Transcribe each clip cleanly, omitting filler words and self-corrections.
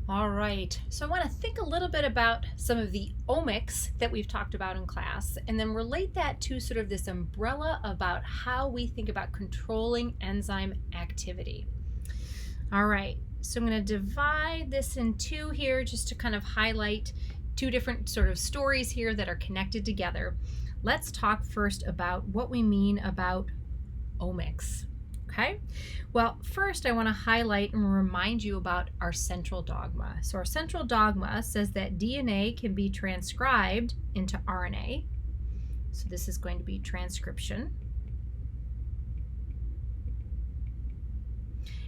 All right, so I want to think a little bit about some of the omics that we've talked about in class and then relate that to sort of this umbrella about how we think about controlling enzyme activity. All right, so I'm going to divide this in two here just to kind of highlight two different sort of stories here that are connected together. Let's talk first about what we mean about omics. Okay, well, first I want to highlight and remind you about our central dogma. So our central dogma says that DNA can be transcribed into RNA. So this is going to be transcription.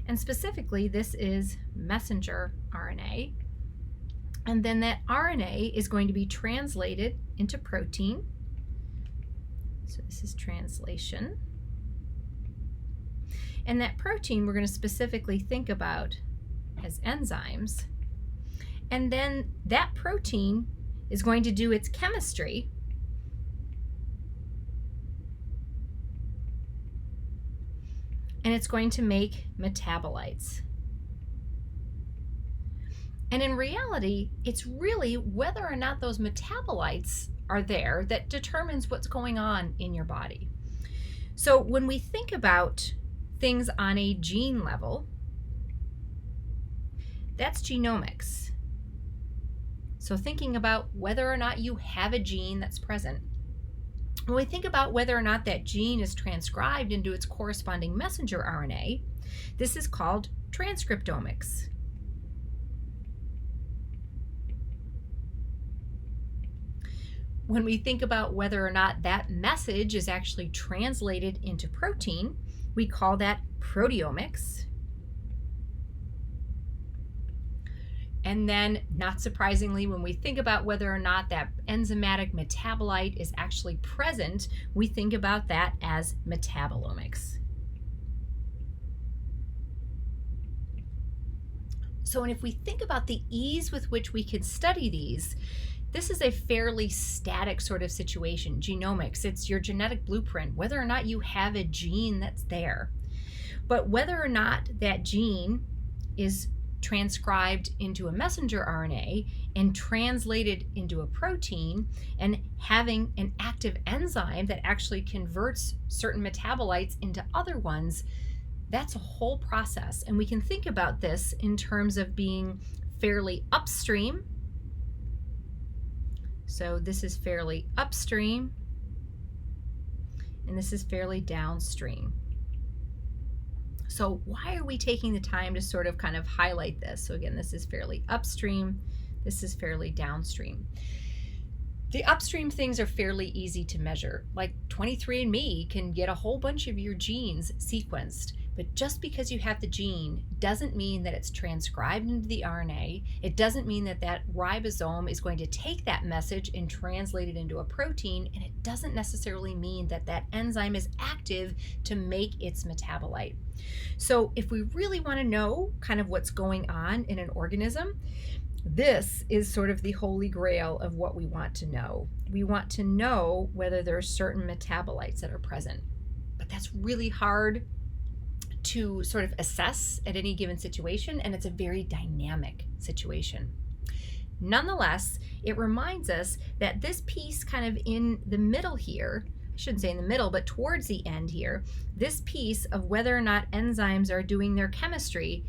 And specifically, this is messenger RNA. And then that RNA is going to be translated into protein. So this is translation. And that protein we're going to specifically think about as enzymes. And then that protein is going to do its chemistry. And it's going to make metabolites. And in reality, it's really whether or not those metabolites are there that determines what's going on in your body. So when we think about things on a gene level, that's genomics. So thinking about whether or not you have a gene that's present. When we think about whether or not that gene is transcribed into its corresponding messenger RNA, this is called transcriptomics. When we think about whether or not that message is actually translated into protein, we call that proteomics. And then, not surprisingly, when we think about whether or not that enzymatic metabolite is actually present, we think about that as metabolomics. So, and if we think about the ease with which we can study these, this is a fairly static sort of situation. Genomics, it's your genetic blueprint, whether or not you have a gene that's there. But whether or not that gene is transcribed into a messenger RNA and translated into a protein and having an active enzyme that actually converts certain metabolites into other ones, that's a whole process. And we can think about this in terms of being fairly upstream. So this is fairly upstream, and this is fairly downstream. So why are we taking the time to sort of kind of highlight this? So again, this is fairly upstream, this is fairly downstream. The upstream things are fairly easy to measure. Like 23andMe can get a whole bunch of your genes sequenced, but just because you have the gene doesn't mean that it's transcribed into the RNA. It doesn't mean that that ribosome is going to take that message and translate it into a protein, and it doesn't necessarily mean that that enzyme is active to make its metabolite. So if we really want to know kind of what's going on in an organism, this is sort of the holy grail of what we want to know. We want to know whether there are certain metabolites that are present, but that's really hard to sort of assess at any given situation, and it's a very dynamic situation. Nonetheless, it reminds us that this piece kind of in the middle here, I shouldn't say in the middle, but towards the end here, this piece of whether or not enzymes are doing their chemistry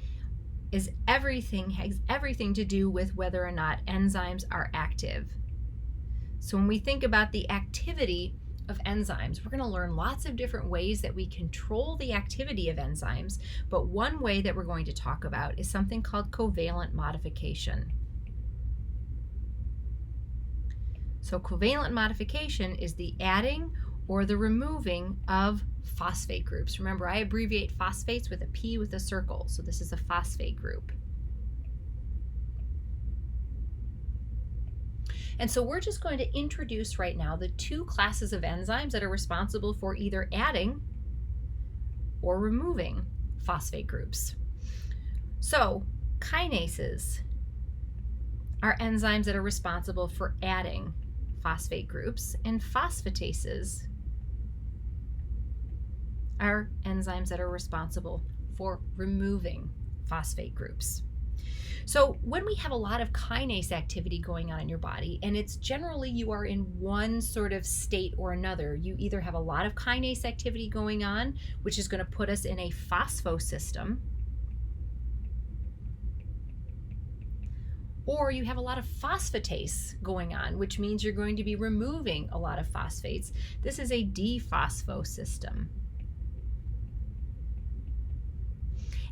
has everything to do with whether or not enzymes are active. So when we think about the activity of enzymes, we're going to learn lots of different ways that we control the activity of enzymes, but one way that we're going to talk about is something called covalent modification. So covalent modification is the adding or the removing of phosphate groups. Remember, I abbreviate phosphates with a P with a circle, so this is a phosphate group. And so we're just going to introduce right now the two classes of enzymes that are responsible for either adding or removing phosphate groups. So kinases are enzymes that are responsible for adding phosphate groups, and phosphatases are enzymes that are responsible for removing phosphate groups. So when we have a lot of kinase activity going on in your body, and it's generally you are in one sort of state or another, you either have a lot of kinase activity going on, which is going to put us in a phosphosystem, or you have a lot of phosphatase going on, which means you're going to be removing a lot of phosphates. This is a dephosphosystem.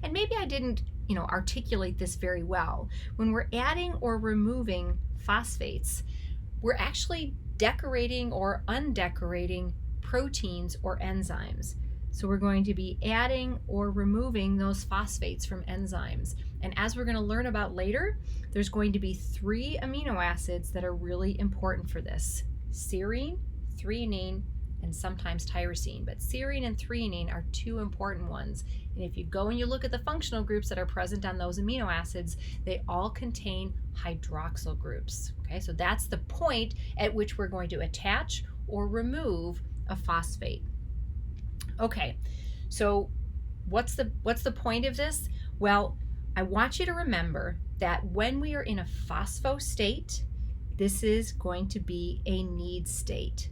And maybe I didn't, articulate this very well. When we're adding or removing phosphates, we're actually decorating or undecorating proteins or enzymes. So we're going to be adding or removing those phosphates from enzymes. And as we're going to learn about later, there's going to be 3 amino acids that are really important for this: serine, threonine, and sometimes tyrosine. But serine and threonine are 2 important ones. And if you go and you look at the functional groups that are present on those amino acids, they all contain hydroxyl groups. Okay, so that's the point at which we're going to attach or remove a phosphate. Okay, so what's the point of this? Well, I want you to remember that when we are in a phospho state, this is going to be a need state.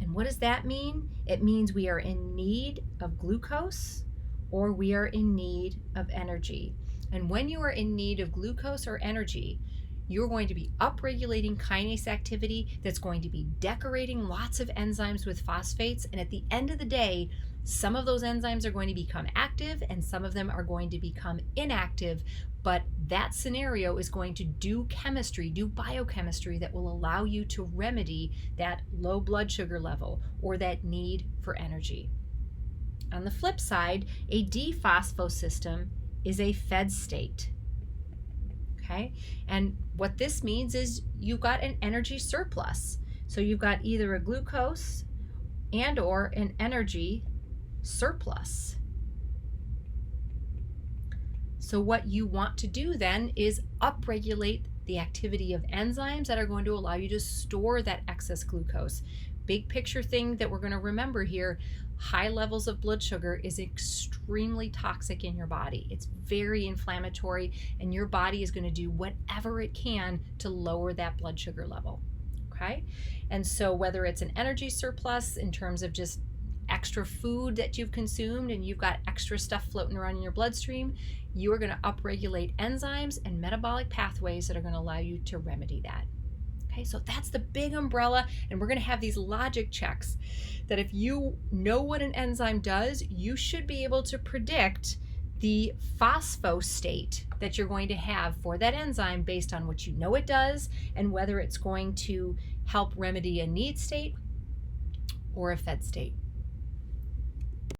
And what does that mean? It means we are in need of glucose or we are in need of energy. And when you are in need of glucose or energy, you're going to be upregulating kinase activity that's going to be decorating lots of enzymes with phosphates. And at the end of the day, some of those enzymes are going to become active and some of them are going to become inactive. But that scenario is going to do biochemistry that will allow you to remedy that low blood sugar level or that need for energy. On the flip side, a dephosphosystem is a fed state. Okay, and what this means is you've got an energy surplus. So you've got either a glucose and or an energy surplus. So what you want to do then is upregulate the activity of enzymes that are going to allow you to store that excess glucose. Big picture thing that we're going to remember here: high levels of blood sugar is extremely toxic in your body. It's very inflammatory, and your body is going to do whatever it can to lower that blood sugar level. Okay? And so whether it's an energy surplus in terms of just extra food that you've consumed and you've got extra stuff floating around in your bloodstream, you are going to upregulate enzymes and metabolic pathways that are going to allow you to remedy that. Okay, so that's the big umbrella, and we're going to have these logic checks that if you know what an enzyme does, you should be able to predict the phosphostate that you're going to have for that enzyme based on what you know it does and whether it's going to help remedy a need state or a fed state.